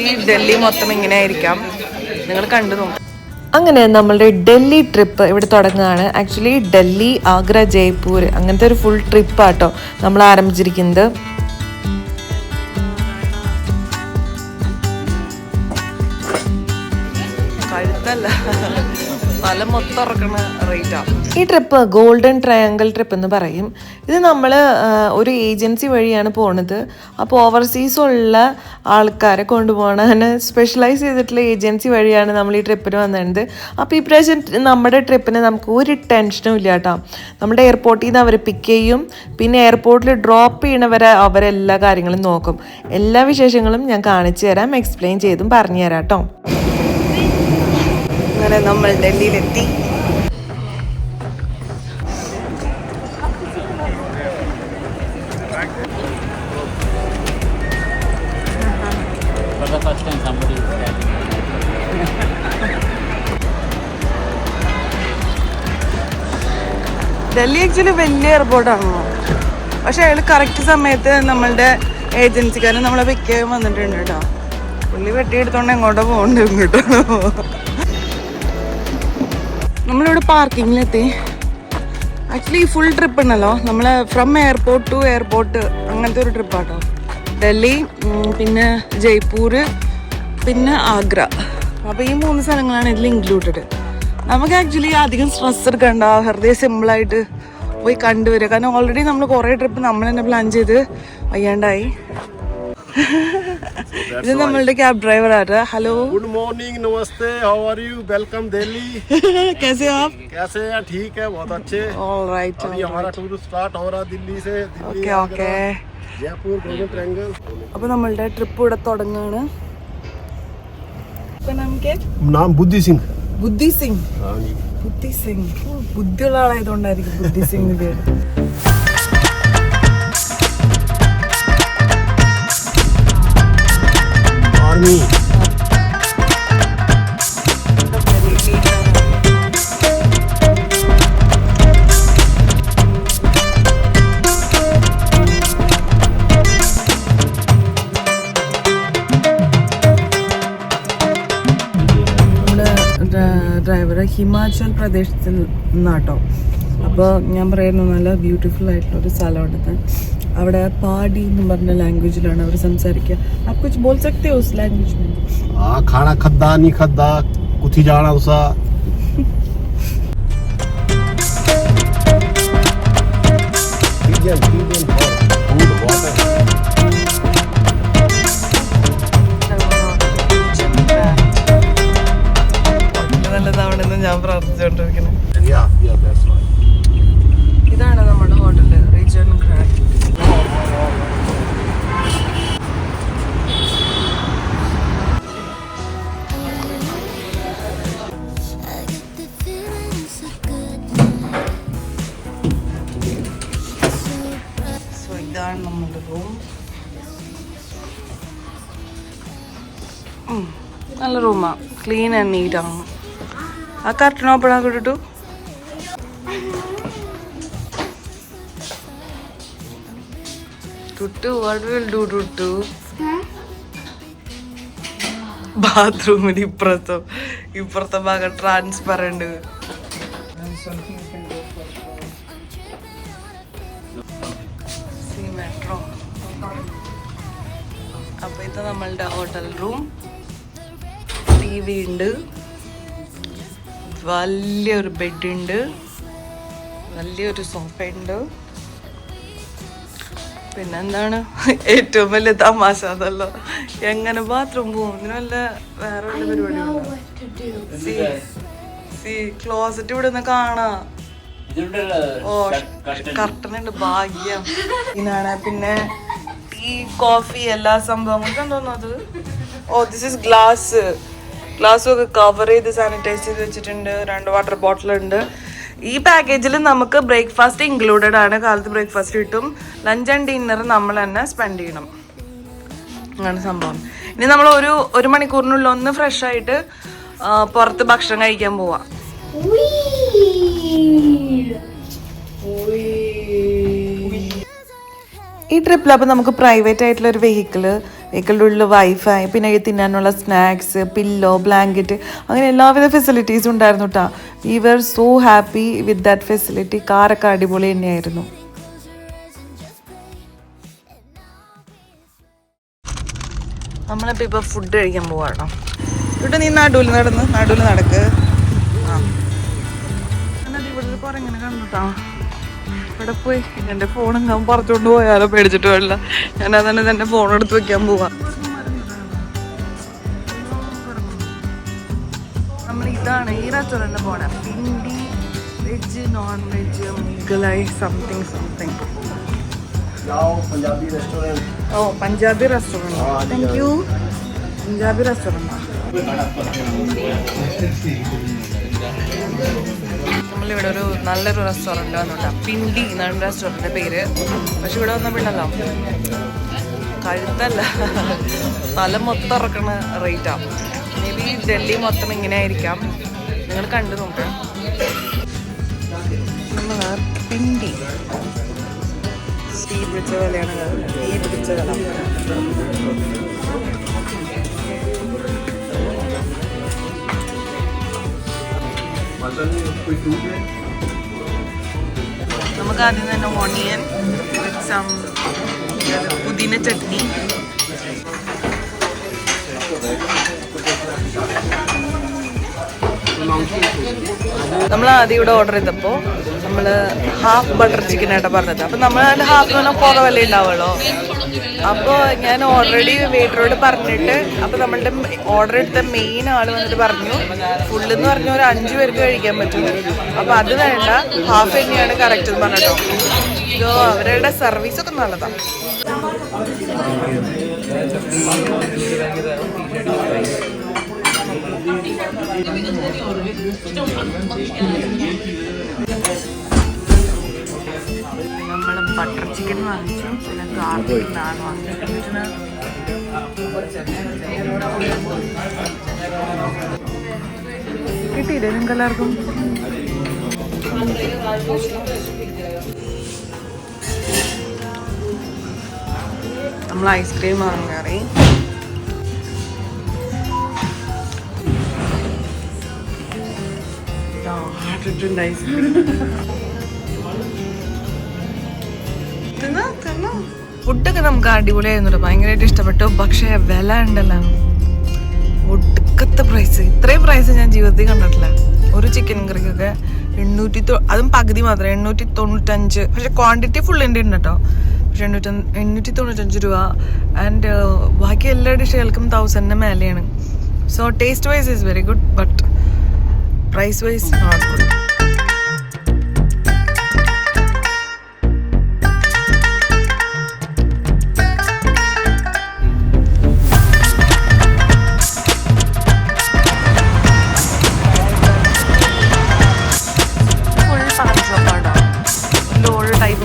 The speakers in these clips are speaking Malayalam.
ആക്ച്വലി ഡൽഹി മൊത്തം ഇങ്ങനെ ആയിരിക്കാം, നിങ്ങൾ കണ്ടു നോക്കാം. അങ്ങനെ നമ്മളുടെ ഡൽഹി ട്രിപ്പ് ഇവിടെ തുടങ്ങുകയാണ്. ആക്ച്വലി ഡൽഹി, ആഗ്ര, ജയ്പൂർ അങ്ങനത്തെ ഒരു ഫുൾ ട്രിപ്പാട്ടോ നമ്മൾ ആരംഭിച്ചിരിക്കുന്നത്. കഴുത്തല്ല, തല മൊത്തം ഇറക്കണ റേറ്റാണ്. ഈ ട്രിപ്പ് ഗോൾഡൻ ട്രയാങ്കിൾ ട്രിപ്പ് എന്ന് പറയും. ഇത് നമ്മൾ ഒരു ഏജൻസി വഴിയാണ് പോണത്. അപ്പോൾ ഓവർസീസുള്ള ആൾക്കാരെ കൊണ്ടുപോകണ സ്പെഷ്യലൈസ് ചെയ്തിട്ടുള്ള ഏജൻസി വഴിയാണ് നമ്മൾ ഈ ട്രിപ്പിന് വന്നിരുന്നത്. അപ്പോൾ ഈ പ്രാവശ്യം നമ്മുടെ ട്രിപ്പിന് നമുക്ക് ഒരു ടെൻഷനും ഇല്ല കേട്ടോ. നമ്മുടെ എയർപോർട്ടിൽ നിന്ന് അവർ പിക്ക് ചെയ്യും, പിന്നെ എയർപോർട്ടിൽ ഡ്രോപ്പ് ചെയ്യണവരെ അവരെല്ലാ കാര്യങ്ങളും നോക്കും. എല്ലാ വിശേഷങ്ങളും ഞാൻ കാണിച്ചു തരാം, എക്സ്പ്ലെയിൻ ചെയ്തും പറഞ്ഞു തരാം കേട്ടോ. അങ്ങനെ നമ്മൾ ഡൽഹിയിലെത്തി. ഡൽഹി ആക്ച്വലി വലിയ എയർപോർട്ടാണല്ലോ, പക്ഷെ അയാൾ കറക്റ്റ് സമയത്ത് നമ്മളുടെ ഏജൻസിക്കാരൻ നമ്മളെ പിക്ക് ചെയ്യാൻ വന്നിട്ടുണ്ട് കേട്ടോ. പുള്ളി വെട്ടിയെടുത്തോണ്ട് എങ്ങോട്ടോ പോകണ്ട, ഇങ്ങോട്ടോ. നമ്മളിവിടെ പാർക്കിങ്ങിലെത്തി. ആക്ച്വലി ഫുൾ ട്രിപ്പ് ഉണ്ടല്ലോ, നമ്മൾ ഫ്രം എയർപോർട്ട് ടു എയർപോർട്ട് അങ്ങനത്തെ ഒരു ട്രിപ്പാട്ടോ. ഡൽഹി, പിന്നെ ജയ്പൂർ, പിന്നെ ആഗ്ര. അപ്പോൾ ഈ 3 സ്ഥലങ്ങളാണ് ഇതിൽ ഇൻക്ലൂഡഡ്. നമുക്ക് ആക്ച്വലി അധികം സ്ട്രെസ് എടുക്കണ്ട, വെറുതെ സിമ്പിളായിട്ട് പോയി കണ്ടുവരിക. കാരണം ഓൾറെഡി നമ്മൾ കുറേ ട്രിപ്പ് നമ്മൾ തന്നെ പ്ലാൻ ചെയ്ത് വയ്യാണ്ടായി. ഇത് നമ്മളുടെ ക്യാബ് ഡ്രൈവർ ആണ്. ഹലോ, गुड मॉर्निंग, नमस्ते, how are you, welcome Delhi. कैसे हो आप? कैसे हैं? ठीक है, बहुत अच्छे. ऑलराइट, अभी हमारा टूर स्टार्ट हो रहा दिल्ली से. Okay okay. Jaipur golden triangle. അപ്പോൾ നമ്മളുടെ ട്രിപ്പ് ഇവിടെ തുടങ്ങാണ്. नाम बुद्धि सिंह. ബുദ്ധി സിംഗ്. हाँ जी. ബുദ്ധി സിംഗ്, ബുദ്ധിയുള്ള ആളായതുകൊണ്ടായിരിക്കും ബുദ്ധി സിംഗ് പേര്. आर्मी. ഡ്രൈവർ ഹിമാചൽ പ്രദേശത്തിൽ നിന്നാട്ടോ. അപ്പോൾ ഞാൻ പറയുന്നു നല്ല ബ്യൂട്ടിഫുൾ ആയിട്ടുള്ളൊരു സ്ഥലമുണ്ട്. അവിടെ പാടി എന്ന് പറഞ്ഞ ലാംഗ്വേജിലാണ് അവർ സംസാരിക്കുക. आप कुछ बोल सकते हो उस लैंग्वेज में? हाँ, खाना खद्दा नहीं खद्दा कुथी जाना उसा. നല്ലതാവണമെന്ന് ഞാൻ പ്രാർത്ഥിച്ചുകൊണ്ടിരിക്കുന്നത്. Yeah, that's right. ഇതാണ് നമ്മുടെ ഹോട്ടൽ റീജൻ ഗ്രാൻഡ്. സോ ഇതാണ് നമ്മുടെ റൂം. നല്ല റൂമാണ്, ക്ലീൻ ആൻഡ് നീറ്റാണ്. ആ കർട്ടൻ ഓപ്പൺ ആക്കിട്ടു. Tuttu, what will do Tuttu? ബാത്റൂമിന് ഇപ്പുറത്തെ ഭാഗം ട്രാൻസ്പെറന്റ്. മെട്രോ. അപ്പൊ ഇത് നമ്മളുടെ ഹോട്ടൽ റൂം. TV ഉണ്ട്, വലിയൊരു ബെഡ് ഉണ്ട്, വലിയൊരു സോഫ ഉണ്ട്. പിന്നെന്താണ് ഏറ്റവും വലിയ തമാശ അതല്ലോ, എങ്ങനെ ബാത്റൂം പോകും, ഇതിനല്ല വേറെ വല്ല പരിപാടി. ക്ലോസറ്റ് ഇവിടെ നിന്ന് കാണാം. ഓ, കർട്ടൻ ഉണ്ട്, ഭാഗ്യം. ഇതാണ്. പിന്നെ ടീ, കോഫി, എല്ലാ സംഭവങ്ങളും കണ്ടോന്നു അത്. ഓ, ദിസ് ഇസ് ഗ്ലാസ്. ഗ്ലാസ്സൊക്കെ കവർ ചെയ്ത് സാനിറ്റൈസ് ചെയ്ത് വെച്ചിട്ടുണ്ട്. 2 വാട്ടർ ബോട്ടിൽ ഉണ്ട്. ഈ പാക്കേജിൽ നമുക്ക് ബ്രേക്ക്ഫാസ്റ്റ് ഇൻക്ലൂഡഡ് ആണ്. കാലത്ത് ബ്രേക്ക്ഫാസ്റ്റ് കിട്ടും. ലഞ്ച് ആൻഡ് ഡിന്നർ നമ്മൾ തന്നെ സ്പെൻഡ് ചെയ്യണം. അങ്ങനെ സംഭവം. ഇനി നമ്മൾ ഒരു മണിക്കൂറിനുള്ളിൽ ഒന്ന് ഫ്രഷ് ആയിട്ട് പുറത്ത് ഭക്ഷണം കഴിക്കാൻ പോവാം. ഈ ട്രിപ്പിൽ അപ്പോൾ നമുക്ക് പ്രൈവറ്റ് ആയിട്ടുള്ള ഒരു വെഹിക്കിള് വെഹിക്കിളിൻ്റെ ഉള്ളിൽ വൈഫൈ, പിന്നെ തിന്നാനുള്ള സ്നാക്സ്, പില്ലോ, ബ്ലാങ്കറ്റ്, അങ്ങനെ എല്ലാവിധ ഫെസിലിറ്റീസും ഉണ്ടായിരുന്നു കേട്ടോ. We were so happy with that facility. കാറൊക്കെ അടിപൊളി തന്നെയായിരുന്നു. നമ്മളിപ്പോൾ ഇപ്പോൾ ഫുഡ് കഴിക്കാൻ പോവാട്ടോ. ഇവിടെ നീ നടുവിൽ നടക്ക്. ആ എന്നാൽ ഇവിടെ കുറേ ഇങ്ങനെ കണ്ടുട്ടാ. ഇവിടെ പോയി എൻ്റെ ഫോണെങ്ങാൻ പറിച്ചുകൊണ്ട് പോയാലോ പേടിച്ചിട്ട് പാടില്ല. ഞാൻ അതന്നെ തന്നെ ഫോൺ എടുത്ത് വെക്കാൻ പോവാ. നമ്മൾ ഇതാണ് ഈ റെസ്റ്റോറൻറ്റിൽ പോണേ. Pindi veg non veg Mughlai something. ഓ Punjabi restaurant. Thank you. Punjabi റെസ്റ്റോറൻറ്റാണ്. നമ്മളിവിടെ ഒരു നല്ലൊരു റെസ്റ്റോറൻറ്റ് വന്നിട്ടാ. പിണ്ടി എന്നാണ് റെസ്റ്റോറൻറ്റിൻ്റെ പേര്. പക്ഷെ ഇവിടെ വന്നപ്പോഴല്ലോ കഴുത്തല്ല തല മൊത്തം ഇറക്കണ റേറ്റാണ്. മേ ബി ഡൽഹി മൊത്തം ഇങ്ങനെ ആയിരിക്കാം. നിങ്ങൾ കണ്ടു നോക്കാം. നമ്മൾ പിണ്ടി തീ പിടിച്ച വിലയാണ്. തീ പിടിച്ച വില. നമുക്ക് ആദ്യം തന്നെ ഓണിയൻ വിത്ത് സം പുതിന ചട്നി. നമ്മൾ ആദ്യം ഇവിടെ ഓർഡർ ചെയ്തപ്പോൾ നമ്മൾ ഹാഫ് ബട്ടർ ചിക്കനായിട്ടാണ് പറഞ്ഞത്. അപ്പം നമ്മൾ അതിൽ ഹാഫ് തന്നെ കുറവല്ലേ ഉണ്ടാവുള്ളൂ. അപ്പോൾ ഞാൻ ഓൾറെഡി വെയിറ്ററോട് പറഞ്ഞിട്ട്, അപ്പോൾ നമ്മളുടെ ഓർഡർ എടുത്ത മെയിൻ ആൾ വന്നിട്ട് പറഞ്ഞു ഫുള്ളെന്ന് പറഞ്ഞാൽ ഒരു 5 പേർക്ക് കഴിക്കാൻ പറ്റും. അപ്പോൾ അത് വേണ്ട, ഹാഫ് തന്നെയാണ് കറക്റ്റ് എന്ന് പറഞ്ഞിട്ടോ. സോ അവരുടെ സർവീസൊക്കെ നല്ലതാണ്. നമ്മൾ ബട്ടർ ചിക്കൻ വാങ്ങിച്ചു, പിന്നെ ഗാർലിക് നാൻ വാങ്ങിച്ചു. കിട്ടിയില്ലേ നിങ്ങൾക്ക് എല്ലാവർക്കും? നമ്മൾ ഐസ്ക്രീം വാങ്ങാറി. ഫുഡൊക്കെ നമുക്ക് അടിപൊളിയായിരുന്നു, ഭയങ്കരമായിട്ട് ഇഷ്ടപ്പെട്ടു. പക്ഷേ വില ഉണ്ടല്ലോ, ഒടുക്കത്തെ പ്രൈസ്. ഇത്രയും പ്രൈസ് ഞാൻ ജീവിതത്തിൽ കണ്ടിട്ടില്ല. ഒരു ചിക്കൻ കറിക്കൊക്കെ 800, അതും പകുതി മാത്രം 895. പക്ഷെ ക്വാണ്ടിറ്റി ഫുള്ളിൻ്റെ ഉണ്ട് കേട്ടോ. പക്ഷെ 895 രൂപ. ആൻഡ് ബാക്കി എല്ലാ ഡിഷുകൾക്കും 1000 മേലെയാണ്. So taste wise is very good, but price wise not good.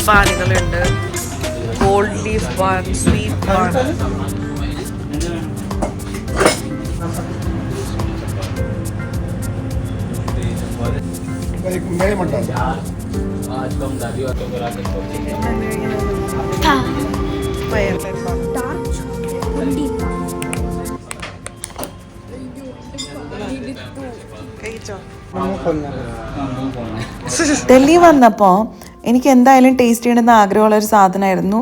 പാനികളുണ്ട്. Gold leaf paan, sweet paan. Delhi വന്നപ്പോൾ എനിക്ക് എന്തായാലും ടേസ്റ്റ് ചെയ്യണമെന്ന് ആഗ്രഹമുള്ള ഒരു സാധനമായിരുന്നു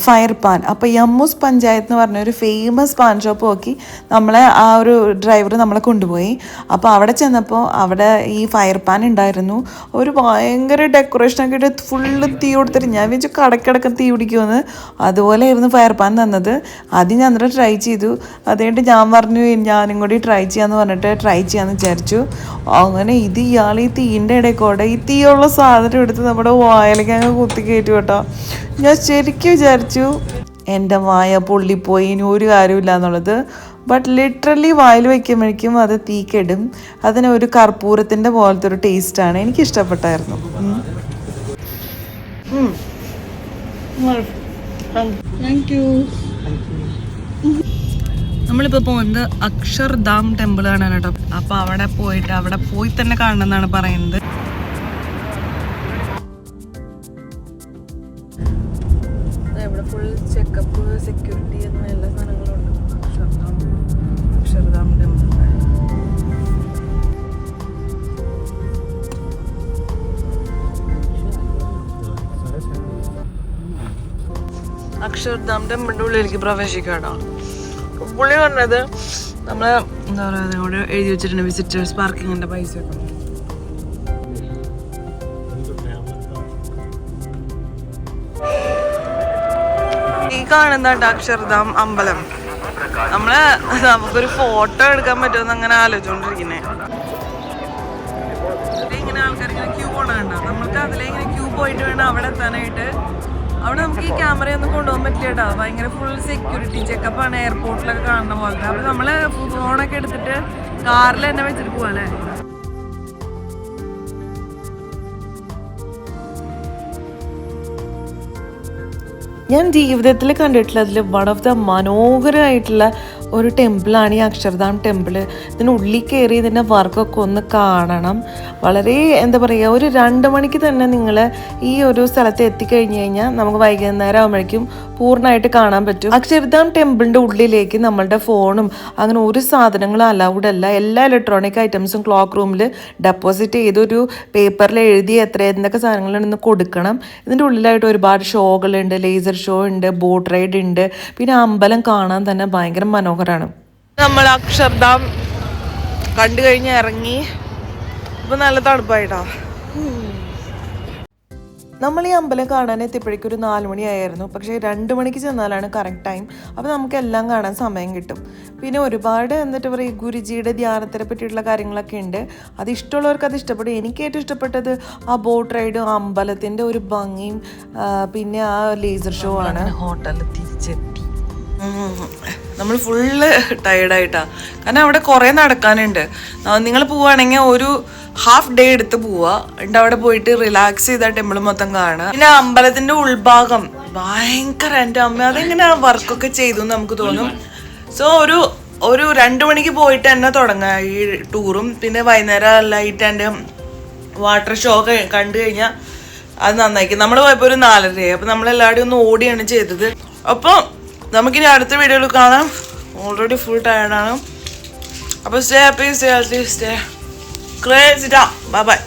ഫയർ പാൻ. അപ്പോൾ യമ്മൂസ് പഞ്ചായത്ത് എന്ന് പറഞ്ഞൊരു ഫേമസ് പാൻ ഷോപ്പ് നോക്കി നമ്മളെ ആ ഒരു ഡ്രൈവർ നമ്മളെ കൊണ്ടുപോയി. അപ്പോൾ അവിടെ ചെന്നപ്പോൾ അവിടെ ഈ ഫയർ പാൻ ഉണ്ടായിരുന്നു. ഒരു ഭയങ്കര ഡെക്കറേഷനൊക്കെ ഇട്ട് ഫുള്ള് തീ കൊടുത്തിട്ട് ഞാൻ വിചാരിച്ചു കടക്കിടക്കം തീ പിടിക്കുമെന്ന്. അതുപോലെയായിരുന്നു ഫയർ പാൻ തന്നത്. ആദ്യം ഞാൻ എന്നിട്ട് ട്രൈ ചെയ്തു. അതുകഴിഞ്ഞിട്ട് ഞാൻ പറഞ്ഞു ഞാനും കൂടി ട്രൈ ചെയ്യാമെന്ന് പറഞ്ഞിട്ട് ട്രൈ ചെയ്യാമെന്ന് വിചാരിച്ചു. അങ്ങനെ ഇത് ഇയാൾ ഈ തീൻ്റെ ഇടയിൽ കൂടെ ഈ തീയുള്ള സാധനം എടുത്ത് നമ്മുടെ വായിലേക്ക് അങ്ങ് കുത്തി കയറ്റി കേട്ടോ. ഞാൻ ശരിക്കും വിചാരിച്ചു എൻ്റെ വായ പൊള്ളിപ്പോയി, ഇനി ഒരു കാര്യമില്ല എന്നുള്ളത്. ബട്ട് ലിറ്ററലി വായിൽ വയ്ക്കുമ്പോഴേക്കും അത് തീക്കെടും. അതിന് ഒരു കർപ്പൂരത്തിൻ്റെ പോലത്തെ ഒരു ടേസ്റ്റാണ്. എനിക്കിഷ്ടപ്പെട്ടായിരുന്നു. നമ്മളിപ്പോൾ പോകുന്നത് അക്ഷർധാം ടെമ്പിൾ കാണാൻ കേട്ടോ. അപ്പോൾ അവിടെ പോയി തന്നെ കാണണം എന്നാണ് പറയുന്നത്. ഇവിടെ ഫുൾ ചെക്കപ്പ്, സെക്യൂരിറ്റി എന്ന എല്ലാ സാധനങ്ങളും ഉണ്ട്. അക്ഷർധാം ടെമ്പിളിന്റെ ഉള്ളിലേക്ക് പ്രവേശിക്കാട്ടോ. പുള്ളി പറഞ്ഞത് നമ്മള് എന്താ പറയാ ഇവിടെ എഴുതി വെച്ചിട്ടുണ്ട് വിസിറ്റേഴ്സ് പാർക്കിങ്ങിന്റെ പൈസ ഒക്കെ. ഈ കാണുന്ന അക്ഷർധാം അമ്പലം നമുക്കൊരു ഫോട്ടോ എടുക്കാൻ പറ്റുമെന്ന് അങ്ങനെ ആലോചിച്ചോണ്ടിരിക്കുന്നേ. ഇങ്ങനെ ആൾക്കാർ ഇങ്ങനെ ക്യൂ പോണണ്ട, നമുക്ക് അതിലിങ്ങനെ ക്യൂ പോയിട്ട് വേണം അവിടെ എത്താനായിട്ട്. അവിടെ നമുക്ക് ഈ ക്യാമറയൊന്നും കൊണ്ടുപോകാൻ പറ്റില്ല കേട്ടോ, ഭയങ്കര ഫുൾ സെക്യൂരിറ്റി ചെക്കപ്പാണ് എയർപോർട്ടിലൊക്കെ കാണുന്ന പോലത്തെ. അപ്പൊ നമ്മള് ഫോണൊക്കെ എടുത്തിട്ട് കാറിൽ തന്നെ വെച്ചിട്ട് പോവാല്ലേ. ഞാൻ ജീവിതത്തിൽ കണ്ടിട്ടുള്ളതിൽ വൺ ഓഫ് ദ മനോഹരമായിട്ടുള്ള ഒരു ടെമ്പിളാണ് ഈ അക്ഷർധാം ടെമ്പിൾ. ഇതിനുള്ളിൽ കയറി ഇതിൻ്റെ വർക്കൊക്കെ ഒന്ന് കാണണം. വളരെ എന്താ പറയുക, ഒരു 2 മണിക്ക് തന്നെ നിങ്ങൾ ഈ ഒരു സ്ഥലത്ത് എത്തിക്കഴിഞ്ഞ് കഴിഞ്ഞാൽ നമുക്ക് വൈകുന്നേരം ആകുമ്പോഴേക്കും പൂർണ്ണമായിട്ട് കാണാൻ പറ്റും. അക്ഷർധാം ടെമ്പിളിൻ്റെ ഉള്ളിലേക്ക് നമ്മളുടെ ഫോണും അങ്ങനെ ഒരു സാധനങ്ങളും അലൗഡ് അല്ല. എല്ലാ ഇലക്ട്രോണിക് ഐറ്റംസും ക്ലോക്ക് റൂമിൽ ഡെപ്പോസിറ്റ് ചെയ്തൊരു പേപ്പറിൽ എഴുതി എന്തൊക്കെ സാധനങ്ങളുണ്ടെന്ന് കൊടുക്കണം. ഇതിൻ്റെ ഉള്ളിലായിട്ട് ഒരുപാട് ഷോകളുണ്ട്, ലേസർ ഷോ ഉണ്ട്, ബോട്ട് റൈഡ് ഉണ്ട്. പിന്നെ അമ്പലം കാണാൻ തന്നെ ഭയങ്കര മനോഹരമാണ്. നമ്മൾ അക്ഷർധാം കണ്ടു കഴിഞ്ഞ് ഇറങ്ങി. ഇപ്പൊ നല്ല തണുപ്പായിട്ടാ. നമ്മൾ ഈ അമ്പലം കാണാൻ എത്തിയപ്പോഴേക്കും ഒരു 4 മണിയായിരുന്നു. പക്ഷേ 2 മണിക്ക് ചെന്നാലാണ് കറക്റ്റ് ടൈം. അപ്പോൾ നമുക്ക് എല്ലാം കാണാൻ സമയം കിട്ടും. പിന്നെ ഒരുപാട് എന്നിട്ട് പറയുക ഗുരുജിയുടെ ധ്യാനത്തിനെ പറ്റിയിട്ടുള്ള കാര്യങ്ങളൊക്കെ ഉണ്ട്. അത് ഇഷ്ടമുള്ളവർക്ക് അത് ഇഷ്ടപ്പെടും. എനിക്ക് ഏറ്റവും ഇഷ്ടപ്പെട്ടത് ആ ബോട്ട് റൈഡും അമ്പലത്തിൻ്റെ ഒരു ഭംഗിയും പിന്നെ ആ ലേസർ ഷോ ആണ്. ഹോട്ടലിൽ തിരിച്ചെത്തി. നമ്മൾ ഫുള്ള് ടയർഡായിട്ടാ, കാരണം അവിടെ കുറേ നടക്കാനുണ്ട്. നിങ്ങൾ പോവുകയാണെങ്കിൽ ഒരു ഹാഫ് ഡേ എടുത്ത് പോവുക, എന്നിട്ട് അവിടെ പോയിട്ട് റിലാക്സ് ചെയ്ത ടെമ്പിൾ മൊത്തം കാണുക. പിന്നെ അമ്പലത്തിന്റെ ഉൾഭാഗം ഭയങ്കര, എൻ്റെ അമ്മ അതെങ്ങനെ വർക്കൊക്കെ ചെയ്തു എന്ന് നമുക്ക് തോന്നും. സോ ഒരു 2 മണിക്ക് പോയിട്ട് തന്നെ തുടങ്ങാം ഈ ടൂറും. പിന്നെ വൈകുന്നേരം ലൈറ്റ് ആൻഡ് വാട്ടർ ഷോ കണ്ടു കഴിഞ്ഞാൽ അത് നന്നായിരിക്കും. നമ്മൾ പോയപ്പോൾ ഒരു 4:30, അപ്പം നമ്മളെല്ലാവരും ഒന്ന് ഓടിയാണ് ചെയ്തത്. അപ്പോൾ നമുക്കിനി അടുത്ത വീഡിയോയിൽ കാണാം. ഓൾറെഡി ഫുൾ ടയർഡാണ്. അപ്പോൾ stay happy, stay healthy, stay crazy. Bye by.